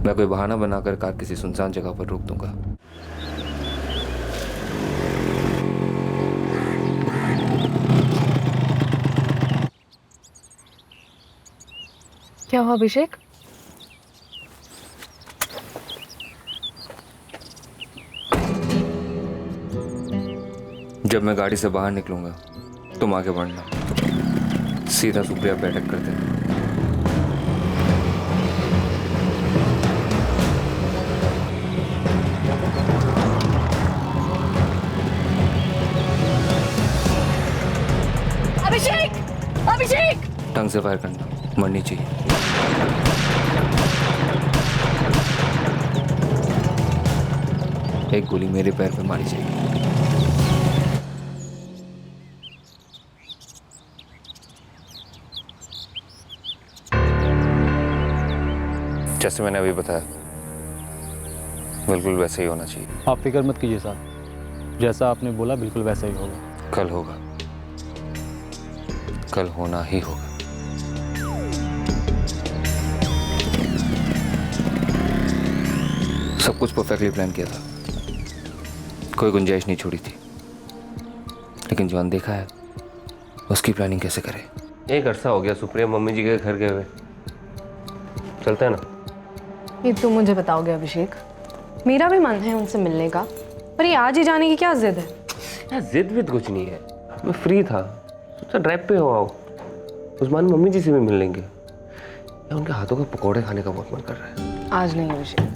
मैं कोई बहाना बनाकर कार किसी सुनसान जगह पर रोक दूंगा। क्या हुआ अभिषेक? जब मैं गाड़ी से बाहर निकलूंगा तुम आगे बढ़ना, सीधा सुप्रिया पे अटैक कर देना। अभिषेक! अभिषेक! ढंग से फायर करना, मरनी चाहिए। एक गोली मेरे पैर पे मारी जाएगी। जैसे मैंने अभी बताया, बिल्कुल वैसे ही होना चाहिए। आप फिक्र मत कीजिए साहब, जैसा आपने बोला बिल्कुल वैसा ही होगा। कल होगा, कल होना ही होगा। सब कुछ परफेक्टली प्लान किया था, कोई गुंजाइश नहीं छोड़ी थी। लेकिन जो अनदेखा है उसकी प्लानिंग कैसे करे? एक अरसा हो गया सुप्रिया मम्मी जी के घर गए हुए। चलते हैं ना? ये तुम मुझे बताओगे अभिषेक? मेरा भी मन है उनसे मिलने का, पर ये आज ही जाने की क्या जिद है? यार जिद विद कुछ नहीं है, मैं फ्री था, सोचा ड्राइव पे हो आओ, उस्मान मम्मी जी से भी मिल लेंगे। यार उनके हाथों के पकौड़े खाने का बहुत मन कर रहा है। आज नहीं अभिषेक,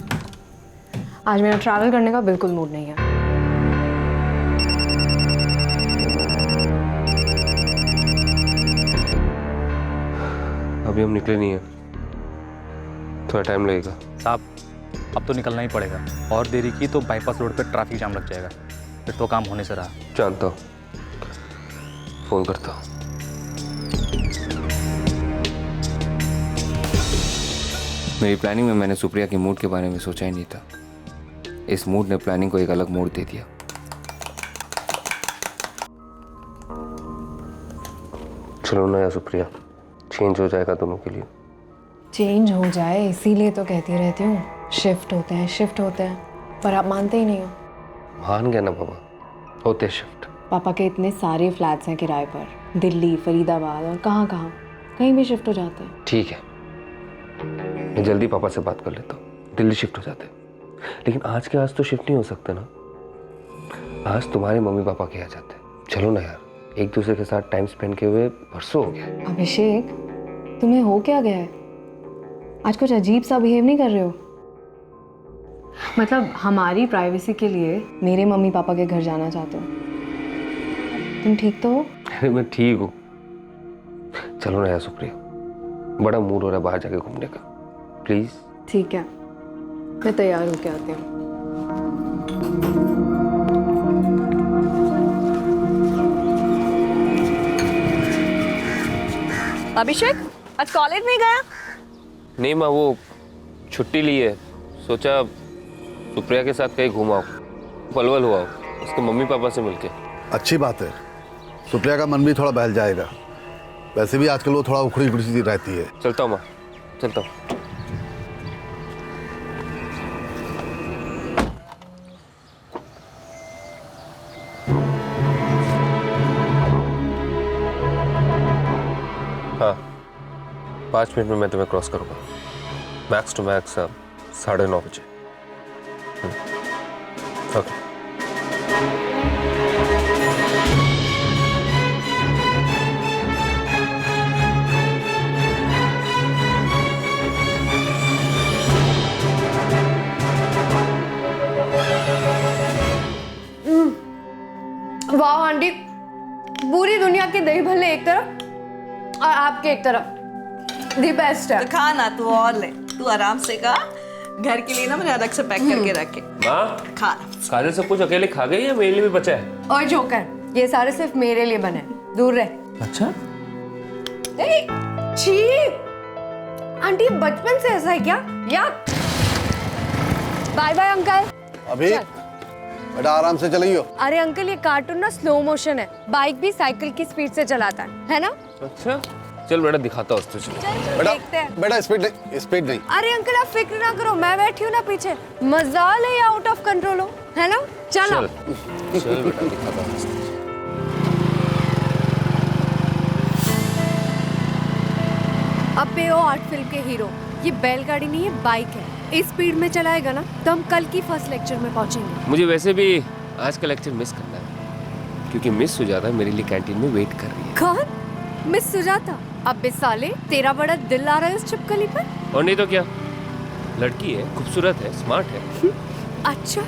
आज मेरा ट्रैवल करने का बिल्कुल मूड नहीं है। अभी हम निकले नहीं हैं, थोड़ा टाइम लगेगा। साहब अब तो निकलना ही पड़ेगा, और देरी की तो बाईपास रोड पे ट्रैफिक जाम लग जाएगा, फिर तो काम होने से रहा। जानता हूँ, फोन करता हूँ। मेरी प्लानिंग में मैंने सुप्रिया के मूड के बारे में सोचा ही नहीं था। इस मूड ने प्लानिंग को एक अलग मोड़ दे दिया। चलो ना यार सुप्रिया, चेंज हो जाएगा दोनों के लिए। चेंज हो जाए इसीलिए तो कहती रहती हूँ, शिफ्ट होते हैं शिफ्ट होते हैं, पर आप मानते ही नहीं हो। मान गया ना बाबा, होते शिफ्ट। पापा के इतने सारे फ्लैट्स हैं किराए पर, दिल्ली, फरीदाबाद और कहाँ कहाँ, कहीं भी शिफ्ट हो जाते हैं। ठीक है, मैं जल्दी पापा से बात कर लेता हूँ, दिल्ली शिफ्ट हो जाते। लेकिन आज के आज तो शिफ्ट नहीं हो सकते ना, आज तुम्हारे मम्मी पापा के आ जाते। चलो ना यार, एक दूसरे के साथ टाइम स्पेंड किए हुए परसों हो गया। अभिषेक, तुम्हें हो क्या गया है? आज कुछ अजीब सा बिहेव नहीं कर रहे हो? मतलब हमारी प्राइवेसी के लिए मेरे मम्मी पापा के घर जाना चाहते हो? तुम ठीक तो हो? अरे मैं ठीक हूँ। चलो ना यार सुप्रिया, बड़ा मूड हो रहा है बाहर जाके घूमने का, प्लीज। ठीक है, मैं तैयार होके आती हूँ। अभिषेक, आज कॉलेज नहीं गया? नहीं माँ, वो छुट्टी ली है, सोचा सुप्रिया के साथ कहीं घूमाओ, पलवल हुआ उसके मम्मी पापा से मिलके। अच्छी बात है, सुप्रिया का मन भी थोड़ा बहल जाएगा। वैसे भी आजकल वो थोड़ा उखड़ी उखड़ी सी रहती है। चलता हूँ माँ, चलता हूँ। हाँ, 5 मिनट में मैं तुम्हें क्रॉस करूँगा, मैक्स टू मैक्स 9:30 बजे। ओके। वाह आंटी, पूरी दुनिया के दही भल्ले एक तरफ और आपके एक तरफ, दी बेस्ट है। तो खा ना तू और ले। तू आराम से खा। घर के लिए ना मैंने अलग से पैक करके रखे। माँ, खा। काजल सब कुछ अकेले खा गई या मेरे लिए भी बचा है? और जोकर, ये सारे सिर्फ मेरे लिए बने, दूर रह। अच्छा। छी, आंटी बचपन से ऐसा है क्या? या बाय बाय अंकल। अभी बेटा आराम से चलियो। अरे अंकल, ये कार्टून ना स्लो मोशन है, बाइक भी साइकिल की स्पीड से चलाता है ना? अच्छा, चल बेटा दिखाता हूँ तुझे। बेटा देखते हैं। बेटा स्पीड नहीं। अरे अंकल, आप फिक्र ना करो, मैं बैठी हूँ ना पीछे, मजाल है, आउट ऑफ कंट्रोल हो, है ना? चलो। चल बेटा दिखाता हूँ। अब पे हो आर्ट फिल्म के हीरो, ये बैलगाड़ी नहीं है, बाइक है। इस स्पीड में चलाएगा ना तो हम कल की फर्स्ट लेक्चर में पहुंचेंगे। मुझे वैसे भी आज का लेक्चर मिस करना है, क्योंकि मिस सुजाता मेरे लिए कैंटीन में वेट कर रही है। कौन? मिस सुजाता? अबे साले, तेरा बड़ा दिल आ रहा है उस छिपकली पर? और नहीं तो क्या, लड़की है, खूबसूरत है, स्मार्ट है। अच्छा,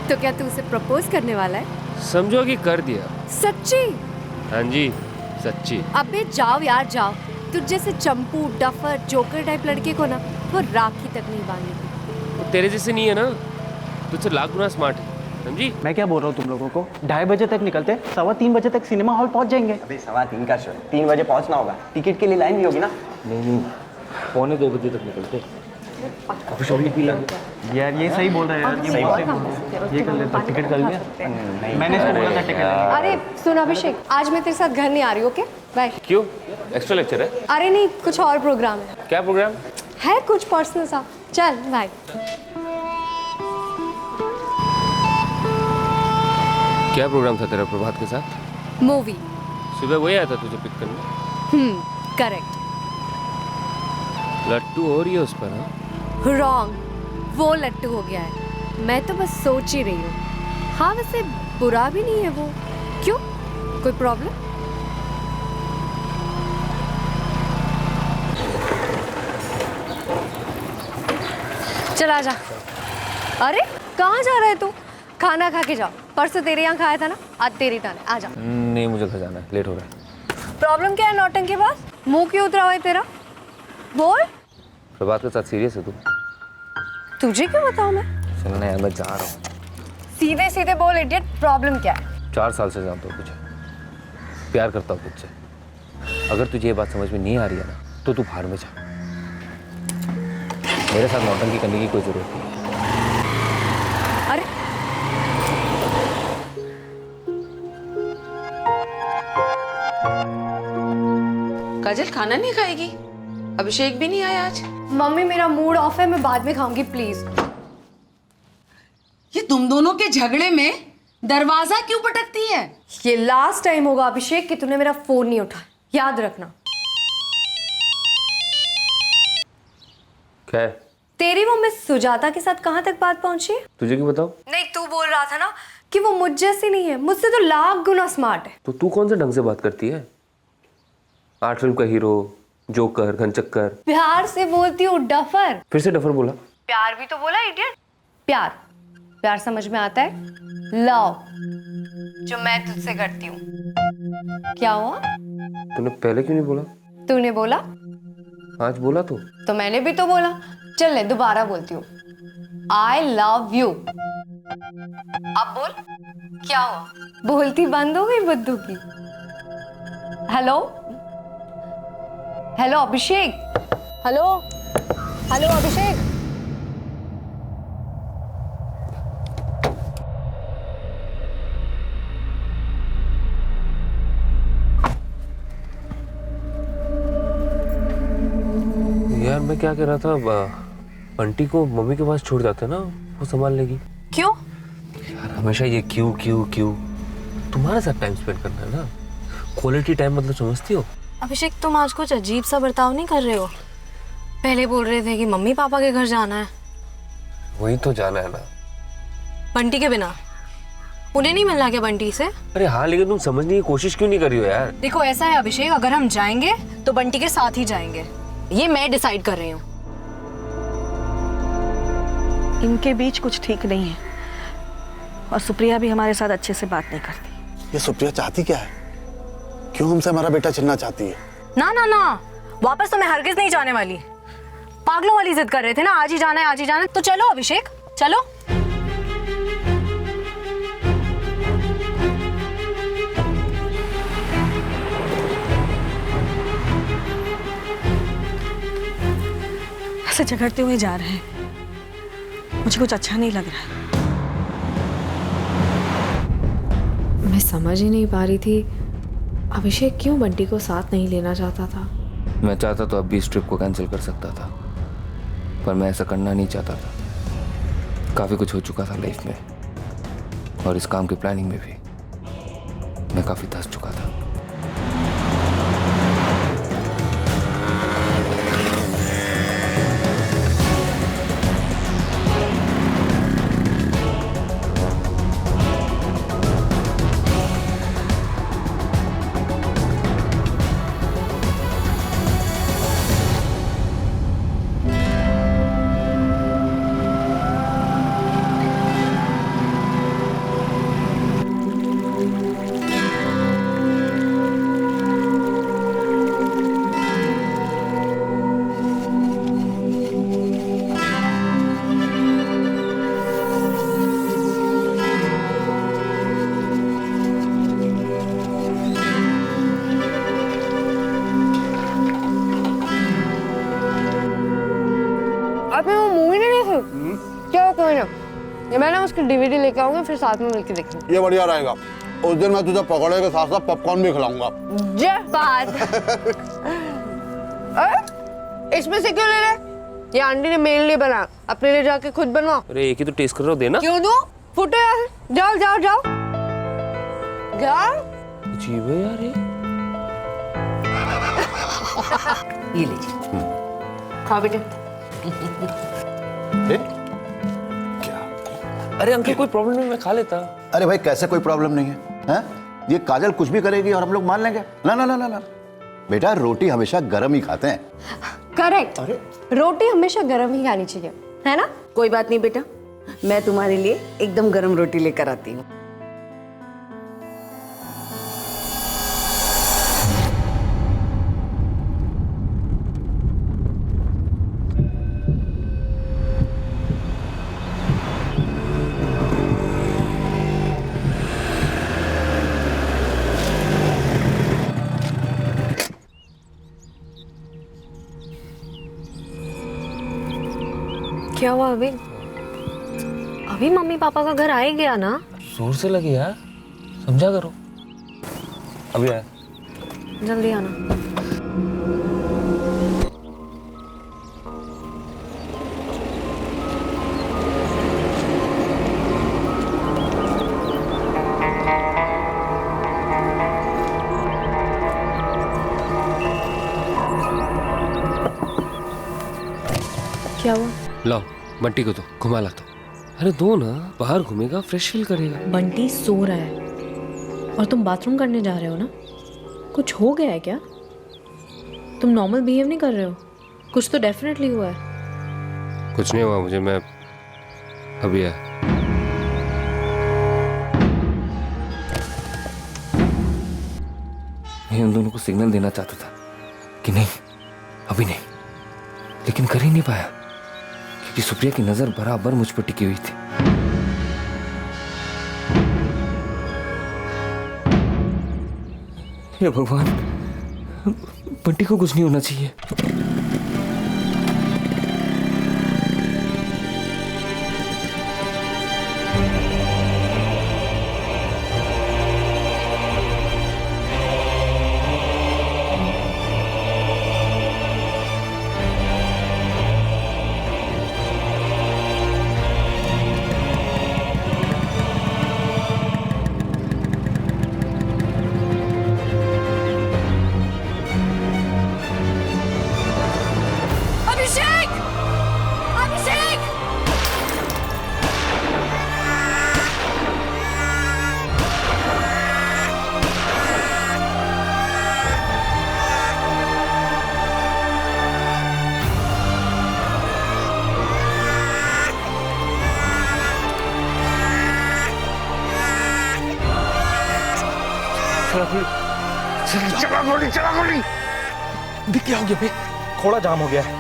तो क्या तू उसे प्रपोज करने वाला है? समझो कि कर दिया। सच्ची? हाँ जी, सच्ची। अबे जाओ यार जाओ, तुझ जैसे चंपू, डफर, जोकर टाइप लड़के को ना वो राखी तक नहीं बांधेगी। वो तेरे जैसे नहीं है ना, तुझसे लाख गुना स्मार्ट है, समझी? मैं क्या बोल रहा हूँ तुम लोगों को, 2:30 बजे तक निकलते, 3:15 बजे तक सिनेमा हॉल पहुँच जाएंगे। अबे 3:15 का शो, 3 बजे पहुंचना होगा, टिकट के लिए लाइन भी होगी ना। नहीं, 1:45 बजे तक निकलते। यार ये सही बोल रहा है यार, ये बहुत सही बोल रहा है। ये कर लेता, टिकट कर लिया। मैंने इसको बोला था टिकट लेने। अरे सुन अभिषेक, आज मैं तेरे साथ घर नहीं आ रही, ओके? बाय। क्यों? एक्स्ट्रा लेक्चर है? अरे नहीं, कुछ और प्रोग्राम है। क्या प्रोग्राम है? कुछ पर्सनल सा। चल बाय। क्या प्रोग्राम था तेरा प्रभात के साथ? मूवी। सुबह वही आया था तुझे पिक करने? करेक्ट। लट्टू हो रही है उस पर? हाँ, रॉन्ग, वो लट्टू हो गया है। मैं तो बस सोच ही रही हूँ। हाँ वैसे बुरा भी नहीं है वो। क्यों, कोई प्रॉब्लम? चल आ जा। अरे कहाँ जा रहा है तू? खाना खा के जाओ, परसों तेरे यहाँ खाया था ना, आज तेरी टर्न है, आ जा। नहीं, मुझे घर जाना है, लेट हो रहा है। प्रॉब्लम क्या है नौटंकी के पास? मुंह क्यों उतरा हुआ है तेरा? बोल। प्रभात के साथ सीरियस है तू? तुझे क्यों बताऊं मैं? चलना यार, मैं जा रहा हूँ। सीधे सीधे बोल इडियट, प्रॉब्लम क्या है? 4 साल से जानता हूँ तुझे, प्यार करता हूँ तुझसे। अगर तुझे ये बात समझ में नहीं आ रही है ना, तो तू बाहर में जा। मेरे साथ नौटंकी करने की कोई जरूरत नहीं है। अरे काजल खाना नहीं खाएगी? अभिषेक भी नहीं आया आज। मम्मी मेरा मूड ऑफ है, मैं बाद में खाऊंगी प्लीज। ये तुम दोनों के झगड़े में दरवाजा क्यों पटकती है? ये लास्ट टाइम होगा अभिषेक कि तूने मेरा फोन नहीं उठाया, याद रखना। क्या है? तेरी वो मिस सुजाता के साथ कहाँ तक बात पहुंची है? तुझे क्यों बताओ? नहीं, तू बोल रहा था ना कि वो मुझ जैसी नहीं है, मुझसे तो लाख गुना स्मार्ट है। तो तू कौन से ढंग से बात करती है? आर्ट फिल्म का हीरो, जोकर, घनचक्कर। प्यार से बोलती हूँ डफर। फिर से डफर बोला? प्यार भी तो बोला इडियट। प्यार, प्यार समझ में आता है? लव, जो मैं तुझसे करती हूँ। क्या हुआ? तूने पहले क्यों नहीं बोला? तूने बोला, आज बोला तो मैंने भी तो बोला। चल ले, दोबारा बोलती हूँ, आई लव यू। अब बोल, क्या हुआ? बोलती बंद हो गई बुद्धू की? हेलो हेलो अभिषेक। हेलो हेलो अभिषेक। यार मैं क्या कह रहा था, बंटी को मम्मी के पास छोड़ जाते ना, वो संभाल लेगी। क्यों? यार हमेशा ये क्यों क्यों क्यों, तुम्हारे साथ टाइम स्पेंड करना है ना, क्वालिटी टाइम मतलब समझती हो? अभिषेक तुम आज कुछ अजीब सा बर्ताव नहीं कर रहे हो। पहले बोल रहे थे कि मम्मी पापा के घर जाना है। वही तो जाना है ना। बंटी के बिना उन्हें नहीं मिलना क्या बंटी से? अरे हाँ, लेकिन तुम समझने की कोशिश क्यों नहीं कर रही हो यार? देखो ऐसा है अभिषेक, अगर हम जाएंगे तो बंटी के साथ ही जाएंगे, ये मैं डिसाइड कर रही हूँ। इनके बीच कुछ ठीक नहीं है, और सुप्रिया भी हमारे साथ अच्छे से बात नहीं करती। ये सुप्रिया चाहती क्या है? क्यों हमसे हमारा बेटा छिनना चाहती है? ना ना ना, वापस तो मैं हरगिज नहीं जाने वाली। पागलों वाली जिद कर रहे थे ना, आज ही जाना है आज ही जाना है, तो चलो अभिषेक चलो। ऐसे झगड़ते हुए जा रहे हैं, मुझे कुछ अच्छा नहीं लग रहा है। मैं समझ ही नहीं पा रही थी अभिषेक क्यों बंटी को साथ नहीं लेना चाहता था। मैं चाहता तो अब भी इस ट्रिप को कैंसिल कर सकता था, पर मैं ऐसा करना नहीं चाहता था। काफ़ी कुछ हो चुका था लाइफ में, और इस काम की प्लानिंग में भी मैं काफ़ी धंस चुका था। आपने वो मूवी नहीं देखी? क्या कोई ना, ये मैं ना उसकी डीवीडी लेके आऊंगी, फिर साथ में मिलके देखेंगे। ये बढ़िया रहेगा। उस दिन मैं तुझे पकौड़े के साथ साथ पॉपकॉर्न भी खिलाऊंगा। जय बात। इसमें से क्यों ले रहे? ये आंटी ने मेरे लिए बना, अपने लिए जाके खुद बनवाओ। अरे एक ही तो टेस्ट कर रहा हूँ, देना। क्यों दूं? फुटो यार, जाओ जाओ जाओ जाओ। अजीब है यार ये लीजिए, खाओ बेटा। अरे अंकल कोई प्रॉब्लम नहीं, मैं खा लेता। अरे भाई कैसे कोई प्रॉब्लम नहीं है, हैं? ये काजल कुछ भी करेगी और हम लोग मान लेंगे? ना ना ना ना ना बेटा, रोटी हमेशा गरम ही खाते हैं। करेक्ट, रोटी हमेशा गरम ही खानी चाहिए, है ना? कोई बात नहीं बेटा, मैं तुम्हारे लिए एकदम गरम रोटी लेकर आती हूँ। क्या हुआ अभी? अभी मम्मी पापा का घर आ ही गया ना? जोर से लगे यार, समझा करो। अभी आया। जल्दी आना। क्या हुआ? लाओ बंटी को तो घुमा ला। तो अरे दो ना, बाहर घूमेगा, फ्रेश फील करेगा। बंटी सो रहा है और तुम बाथरूम करने जा रहे हो ना? कुछ हो गया है क्या? तुम नॉर्मल बिहेव नहीं कर रहे हो? कुछ तो डेफिनेटली हुआ है। कुछ नहीं हुआ मुझे, मैं अभी आया। मैं उन दोनों को सिग्नल देना चाहता था कि नहीं, अभी नहीं, लेकिन कर ही नहीं पाया क्योंकि सुप्रिया की नजर बराबर मुझ पर टिकी हुई थी। हे भगवान, बंटी को कुछ नहीं होना चाहिए। अभिषेक! अभिषेक! चला गोली, चला गोली। दिख क्या हो गया भाई? खोड़ा जाम हो गया है।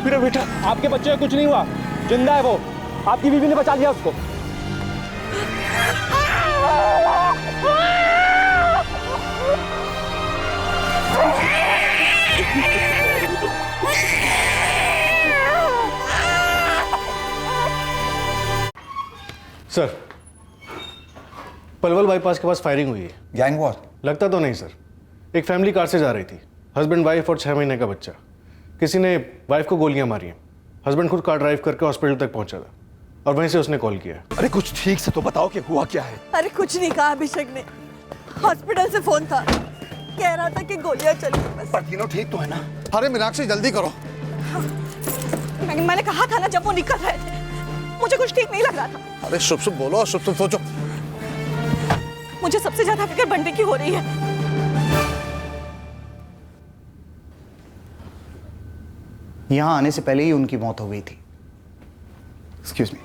मेरा बेटा, आपके बच्चे को कुछ नहीं हुआ, जिंदा है वो। आपकी बीवी ने बचा लिया उसको। सर, पलवल बाईपास के पास फायरिंग हुई है। Gang war? लगता तो नहीं सर। एक फैमिली कार से जा रही थी, हस्बैंड वाइफ और 6 महीने का बच्चा। किसी ने वाइफ को गोलियां मारी हैं। हस्बैंड खुद कार ड्राइव करके हॉस्पिटल तक पहुंचा था और वहीं से उसने कॉल किया। अरे कुछ ठीक से तो बताओ कि हुआ क्या है। अरे कुछ नहीं कहा अभिषेक ने, हॉस्पिटल से फोन था, कह रहा था कि गोलियां चली बस। पर तीनों ठीक तो है ना? अरे मीनाक्षी जल्दी करो। मैंने कहा था ना जब वो निकल रहे थे, मुझे कुछ ठीक नहीं लग रहा था। अरे शुभ शुभ बोलो, शुभ शुभ सोचो। मुझे सबसे ज्यादा फिक्र बंटी की हो रही है। यहाँ आने से पहले ही उनकी मौत हो गई थी। Excuse me.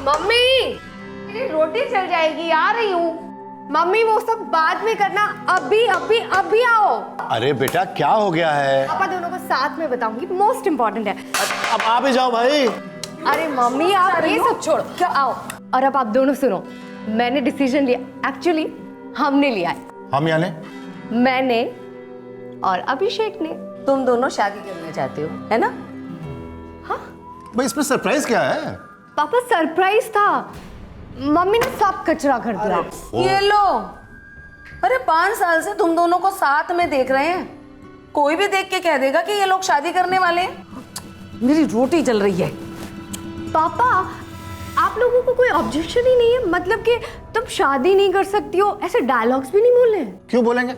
मम्मी, मेरी रोटी चल जाएगी, आ रही हूँ। मम्मी वो सब बाद में करना, अभी अभी अभी आओ। अरे बेटा क्या हो गया है? पापा दोनों को साथ में बताऊंगी, मोस्ट इम्पोर्टेंट है। अब आप ही जाओ भाई। अरे मम्मी आप ये सब छोड़ो, क्या आओ। और अब आप दोनों सुनो, मैंने डिसीजन लिया। एक्चुअली हमने लिया है। हम यानी? मैंने और अभिषेक ने। तुम दोनों शादी करना चाहते हो, है ना? हाँ भाई इसमें सरप्राइज क्या है? पापा सरप्राइज था, मम्मी ने सब कचरा कर दिया। ये लो। अरे 5 साल से तुम दोनों को साथ में देख रहे हैं, कोई भी देख के कह देगा कि ये लोग शादी करने वाले हैं। मेरी रोटी जल रही है। पापा आप लोगों को कोई ऑब्जेक्शन ही नहीं है? मतलब कि तुम शादी नहीं कर सकती हो, ऐसे डायलॉग्स भी नहीं बोले? क्यों बोलेंगे?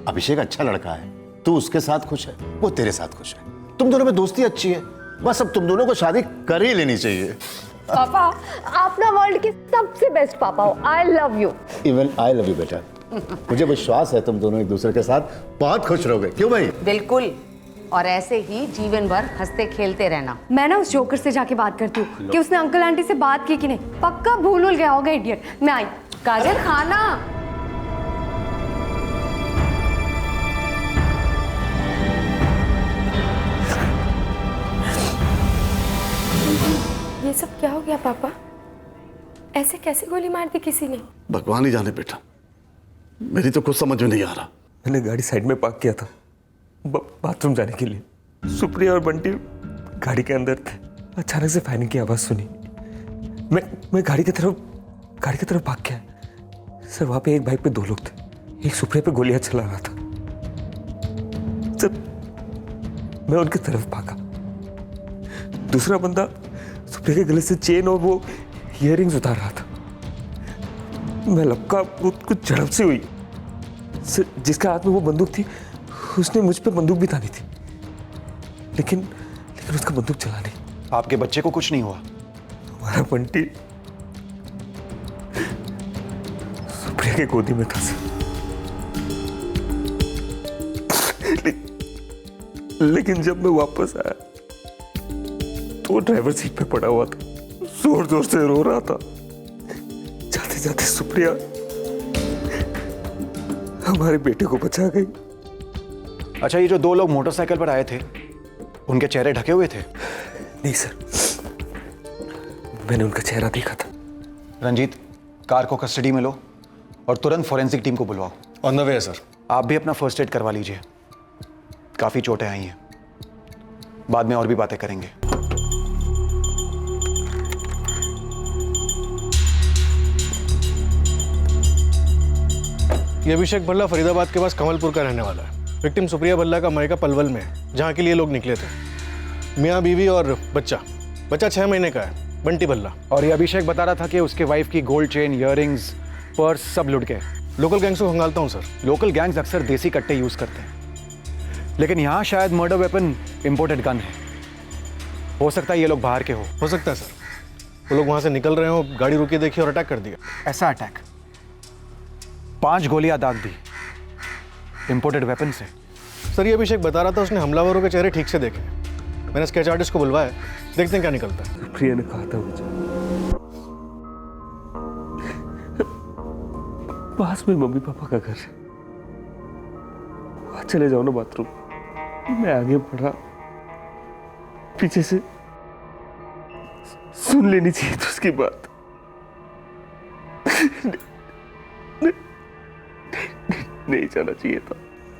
अभिषेक अच्छा लड़का है, तू उसके साथ खुश है, वो तेरे साथ खुश है, तुम दोनों में दोस्ती अच्छी है, बस अब तुम दोनों को शादी कर ही लेनी चाहिए। पापा आप ना वर्ल्ड के सबसे बेस्ट पापा हो। I love you. Even I love you बेटा। मुझे विश्वास है तुम दोनों एक दूसरे के साथ बहुत खुश रहोगे। क्यों भाई? बिल्कुल, और ऐसे ही जीवन भर हंसते खेलते रहना। मैं ना उस जोकर से जाके बात करती हूँ कि उसने अंकल आंटी से बात की कि नहीं। पक्का भूल गया होगा इडियट। मैं आई। काजल खाना। ये सब क्या हो गया पापा? ऐसे कैसे गोली मार दी किसी ने? भगवान ही जाने बेटा, मेरी तो कुछ समझ में नहीं आ रहा। मैंने गाड़ी साइड में पार्क किया था बाथरूम जाने के लिए। सुप्रिया और बंटी गाड़ी के अंदर थे। अचानक से फायरिंग की आवाज़ सुनी। मैं गाड़ी की तरफ भाग गया। सर वहाँ पे एक बाइक पे 2 लोग थे, एक सुप्रिया पे गोलियां चला रहा था। सर मैं उनकी तरफ भागा, दूसरा बंदा सुप्रिया के गले से चेन और वो ईयरिंग्स उतार रहा था। मैं लपका, कुछ झड़प से हुई। सर जिसका हाथ में वो बंदूक थी उसने मुझ पे बंदूक भी तानी थी, लेकिन उसका बंदूक चला नहीं। आपके बच्चे को कुछ नहीं हुआ? हमारा बंटी सुप्रिया के गोदी में था सर। लेकिन जब मैं वापस आया तो वो ड्राइवर सीट पे पड़ा हुआ था, जोर जोर से रो रहा था। जाते जाते सुप्रिया हमारे बेटे को बचा गई। अच्छा, ये जो 2 लोग मोटरसाइकिल पर आए थे, उनके चेहरे ढके हुए थे? नहीं सर, मैंने उनका चेहरा देखा था। रंजीत, कार को कस्टडी में लो और तुरंत फॉरेंसिक टीम को बुलवाओ। On the way sir. आप भी अपना फर्स्ट एड करवा लीजिए, काफी चोटें आई हैं, बाद में और भी बातें करेंगे। ये अभिषेक भल्ला फरीदाबाद के पास कमलपुर का रहने वाला है। विक्टिम सुप्रिया भल्ला का मायका पलवल में है, जहाँ के लिए लोग निकले थे। मियाँ बीवी और बच्चा 6 महीने का है। बंटी बल्ला। और ये अभिषेक बता रहा था कि उसके वाइफ की गोल्ड चेन, इयररिंग्स, पर्स सब लुट गए। लोकल गैंग्स को खंगालता हूँ सर। लोकल गैंग्स अक्सर देसी कट्टे यूज करते हैं, लेकिन यहाँ शायद मर्डर वेपन इंपोर्टेड गन है। हो सकता है ये लोग बाहर के हो सकता है सर। वो लोग वहां से निकल रहे हो, गाड़ी रुकी देखी और अटैक कर दिया। ऐसा अटैक? 5 गोलियां दाग दी इंपोर्टेड वेपन से। सर ये अभिषेक बता रहा था उसने हमलावरों के चेहरे ठीक से देखे। मैंने स्केच आर्टिस्ट को बुलवाया, देखते हैं क्या निकलता है। प्रिया ने कहा था मुझे पास में मम्मी पापा का घर है, वहां चले जाओ ना बाथरूम। मैं आगे बढ़ा, पीछे से सुन लेनी चाहिए तो उसकी बात। नहीं जाना चाहिए था।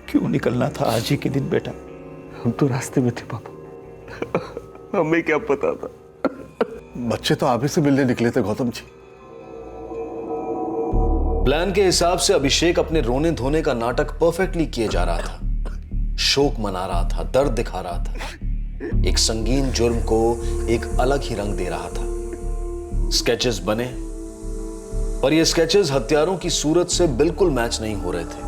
क्यों निकलना था आज ही के दिन बेटा? हम तो रास्ते में थे पापा, हमें क्या पता था। बच्चे तो आप ही से मिलने निकले थे गौतम जी। प्लान के हिसाब से अभिषेक अपने रोने धोने का नाटक परफेक्टली किए जा रहा था। शोक मना रहा था, दर्द दिखा रहा था, एक संगीन जुर्म को एक अलग ही रंग दे रहा था। स्केचेस बने और ये स्केचेस हत्यारों की सूरत से बिल्कुल मैच नहीं हो रहे थे।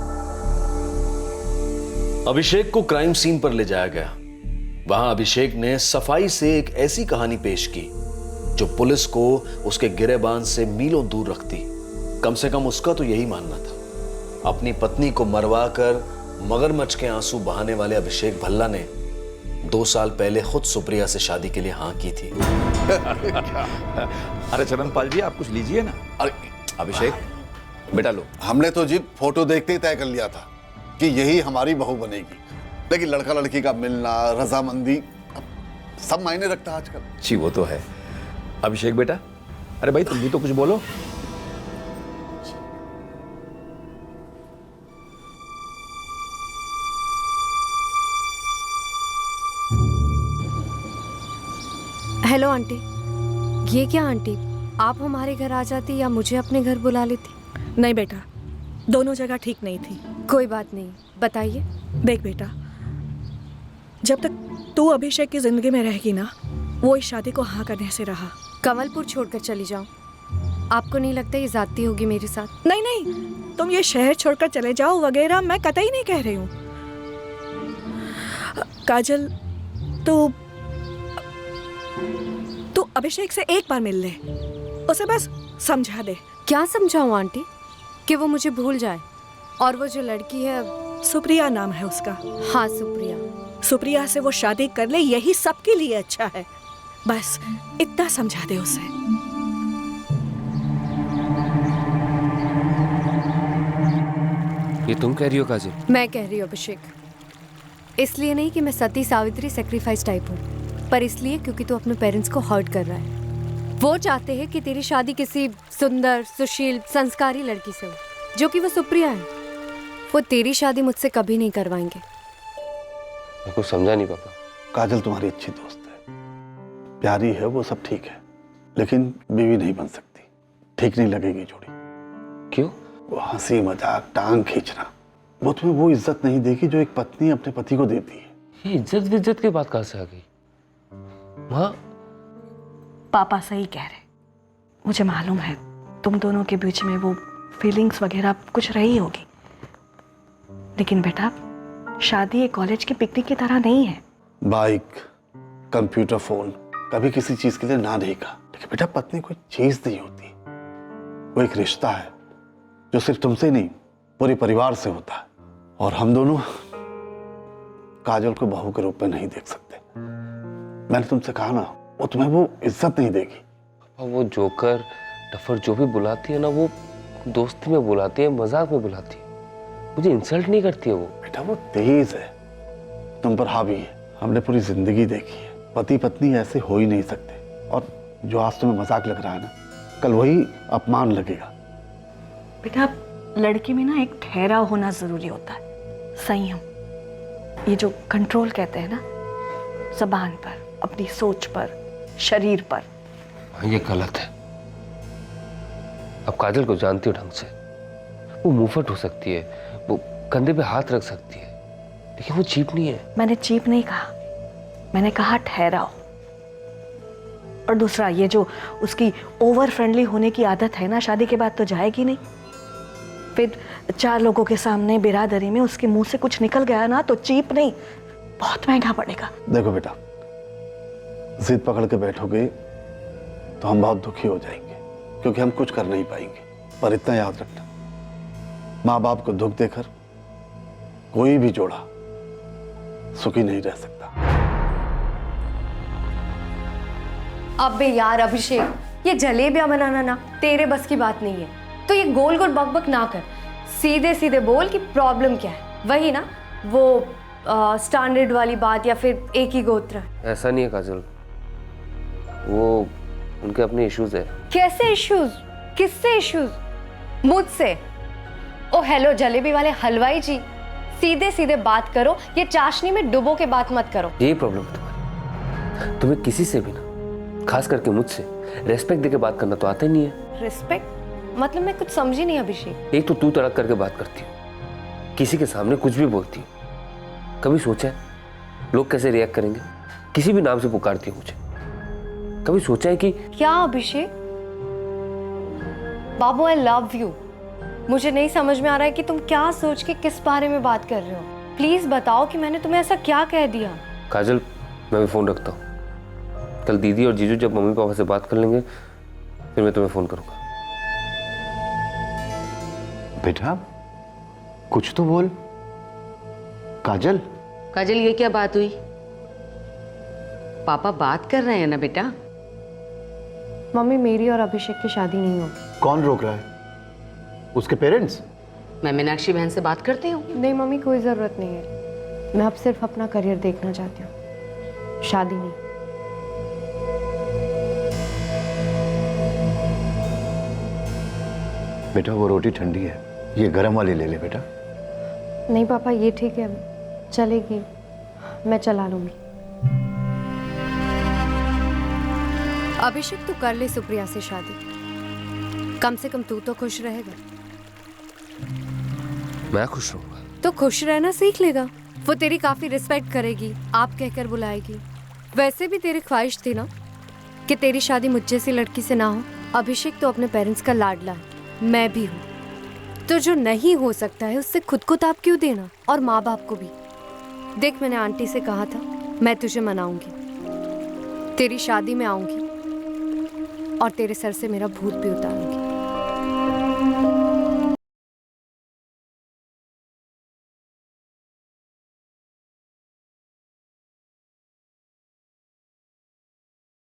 अभिषेक को क्राइम सीन पर ले जाया गया। वहां अभिषेक ने सफाई से एक ऐसी कहानी पेश की जो पुलिस को उसके गिरेबान से मीलों दूर रखती। कम से कम उसका तो यही मानना था। अपनी पत्नी को मरवा कर मगरमच्छ के आंसू बहाने वाले अभिषेक भल्ला ने 2 साल पहले खुद सुप्रिया से शादी के लिए हाँ की थी। अरे चरणपाल जी, आप कुछ लीजिए ना। अरे अभिषेक बेटा लो। हमने तो जी फोटो देखते ही तय कर लिया था कि यही हमारी बहू बनेगी, लेकिन लड़का लड़की का मिलना, रजामंदी सब मायने रखता है आजकल। जी वो तो है। अभिषेक बेटा, अरे भाई तुम भी तो कुछ बोलो। Hello aunty. ये क्या आंटी, आप हमारे घर आ जाती या मुझे अपने घर बुला लेती? नहीं बेटा, दोनों जगह ठीक नहीं थी। कोई बात नहीं, बताइए। देख बेटा, जब तक तू अभिषेक की जिंदगी में रहेगी ना, वो इस शादी को हाँ करने से रहा। कमलपुर छोड़कर चली जाऊं? आपको नहीं लगता ये ज्यादती होगी मेरे साथ? नहीं नहीं, तुम ये शहर छोड़कर चले जाओ वगैरह मैं कतई नहीं कह रही हूँ। काजल, तू अभिषेक से एक बार मिल ले, उसे बस समझा दे। क्या समझाऊं आंटी? कि वो मुझे भूल जाए? और वो जो लड़की है, सुप्रिया नाम है उसका। हाँ सुप्रिया। सुप्रिया से वो शादी कर ले, यही सबके लिए अच्छा है। बस इतना समझा दे उसे। ये तुम कह रही हो काजल? मैं कह रही हूँ अभिषेक। इसलिए नहीं कि मैं सती सावित्री सेक्रीफाइस टाइप हूँ, पर इसलिए क्योंकि तू अपने पेरेंट्स को हर्ट कर रहा है। वो चाहते हैं कि तेरी शादी किसी सुंदर, सुशील, संस्कारी लड़की से हो, जो कि वो सुप्रिया है। वो तेरी शादी मुझसे कभी नहीं करवाएंगे। मैं कुछ समझा नहीं पापा। काजल तुम्हारी अच्छी दोस्त है, प्यारी है, वो सब ठीक है, लेकिन बीवी नहीं बन सकती। ठीक नहीं लगेगी जोड़ी। क्यों? वो हंसी मजाक, टांग खींचना, वो तुम्हें वो इज्जत नहीं देगी जो एक पत्नी अपने पति को देती है। ये इज्जत की बात कहाँ से आ गई? माँ, पापा सही कह रहे। मुझे मालूम है तुम दोनों के बीच में वो फीलिंग्स वगैरह कुछ रही होगी, लेकिन बेटा शादी एक कॉलेज की पिकनिक की तरह नहीं है। बाइक, कंप्यूटर, फोन, कभी किसी चीज के लिए ना नहीं कहा, लेकिन बेटा पत्नी कोई चीज नहीं होती। वो एक रिश्ता है जो सिर्फ तुमसे नहीं पूरे परिवार से होता है। और हम दोनों काजल को बहू के रूप में नहीं देख सकते। मैंने तुमसे कहा ना, वो तुम्हें वो इज्जत नहीं देगी। वो जोकर टफर जो भी बुलाती है ना, वो दोस्ती में बुलाती है, मजाक में बुलाती है, मुझे इंसल्ट नहीं करती है वो। बेटा वो तेज है, तुम पर हावी है। हमने पूरी जिंदगी देखी है, पति पत्नी ऐसे हो ही नहीं सकते। और जो आज तुम्हें मजाक लग रहा है ना, कल वही अपमान लगेगा। बेटा लड़की में ना एक ठहराव होना जरूरी होता है, संयम। ये जो कंट्रोल कहते हैं ना, जबान पर, अपनी सोच पर, शरीर पर। ये गलत है। अब काजल को जानती हो ढंग से, वो मुंहफट हो सकती है, वो कंधे पे हाथ रख सकती है, लेकिन वो चीप नहीं है। मैंने चीप नहीं कहा, मैंने कहा ठहराओ। और दूसरा ये जो उसकी ओवर फ्रेंडली होने की आदत है ना, शादी के बाद तो जाएगी नहीं। फिर 4 लोगों के सामने बिरादरी में उसके मुंह से कुछ निकल गया ना तो चीप नहीं, बहुत महंगा पड़ेगा। देखो बेटा, जिद पकड़ के बैठोगे तो हम बहुत दुखी हो जाएंगे, क्योंकि हम कुछ कर नहीं पाएंगे। पर इतना याद रखना, माँ बाप को दुख देकर कोई भी जोड़ा सुखी नहीं रह सकता। अबे यार अभिषेक, ये जलेबियां बनाना ना तेरे बस की बात नहीं है। तो ये गोल गोल बकबक ना कर, सीधे सीधे बोल कि प्रॉब्लम क्या है। वही ना वो स्टैंडर्ड वाली बात, या फिर एक ही गोत्र। ऐसा नहीं है काजल, वो उनके अपने इश्यूज है। कैसे इश्यूज? किससे इश्यूज? मुझसे? ओ हेलो जलेबी वाले हलवाई जी, सीधे सीधे बात करो, ये चाशनी में डुबो के बात मत करो। यही प्रॉब्लम है तुम्हारी, तुम्हें किसी से भी ना, खास करके मुझसे रेस्पेक्ट देके बात करना तो आता ही नहीं है। रिस्पेक्ट मतलब मैं कुछ समझी नहीं अभिषेक। एक तो तू तड़क करके बात करती हो, किसी के सामने कुछ भी बोलती हो। कभी सोचा है लोग कैसे रिएक्ट करेंगे? किसी भी नाम से पुकारती हो मुझे, कभी सोचा है कि क्या अभिषेक? बाबू आई लव यू। मुझे नहीं समझ में आ रहा है कि तुम क्या सोच के किस बारे में बात कर रहे हो। प्लीज बताओ कि मैंने तुम्हें ऐसा क्या कह दिया। काजल, मैं भी फोन रखता हूँ। कल दीदी और जीजू जब मम्मी पापा से बात कर लेंगे फिर मैं तुम्हें फोन करूंगा। बेटा कुछ तो बोल। काजल, काजल ये क्या बात हुई? पापा बात कर रहे हैं ना बेटा। मम्मी मेरी और अभिषेक की शादी नहीं होगी। कौन रोक रहा है? उसके पेरेंट्स? मैं मीनाक्षी बहन से बात करती हूँ। नहीं मम्मी, कोई जरूरत नहीं है। मैं अब सिर्फ अपना करियर देखना चाहती हूँ, शादी नहीं। बेटा वो रोटी ठंडी है, ये गरम वाली ले ले बेटा। नहीं पापा ये ठीक है, चलेगी, मैं चला लूंगी। अभिषेक तू कर ले सुप्रिया से शादी, कम से कम तू तो खुश रहेगा। मैं खुश रहूंगा तो खुश रहना सीख लेगा। वो तेरी काफी रिस्पेक्ट करेगी, आप कहकर बुलाएगी। वैसे भी तेरी ख्वाहिश थी ना कि तेरी शादी मुझ जैसी लड़की से ना हो। अभिषेक तो अपने पेरेंट्स का लाडला है, मैं भी हूँ। तो जो नहीं हो सकता है उससे खुद को ताप क्यों देना, और माँ बाप को भी। देख मैंने आंटी से कहा था मैं तुझे मनाऊंगी, तेरी शादी में आऊंगी और तेरे सर से मेरा भूत भी उतारूंगी।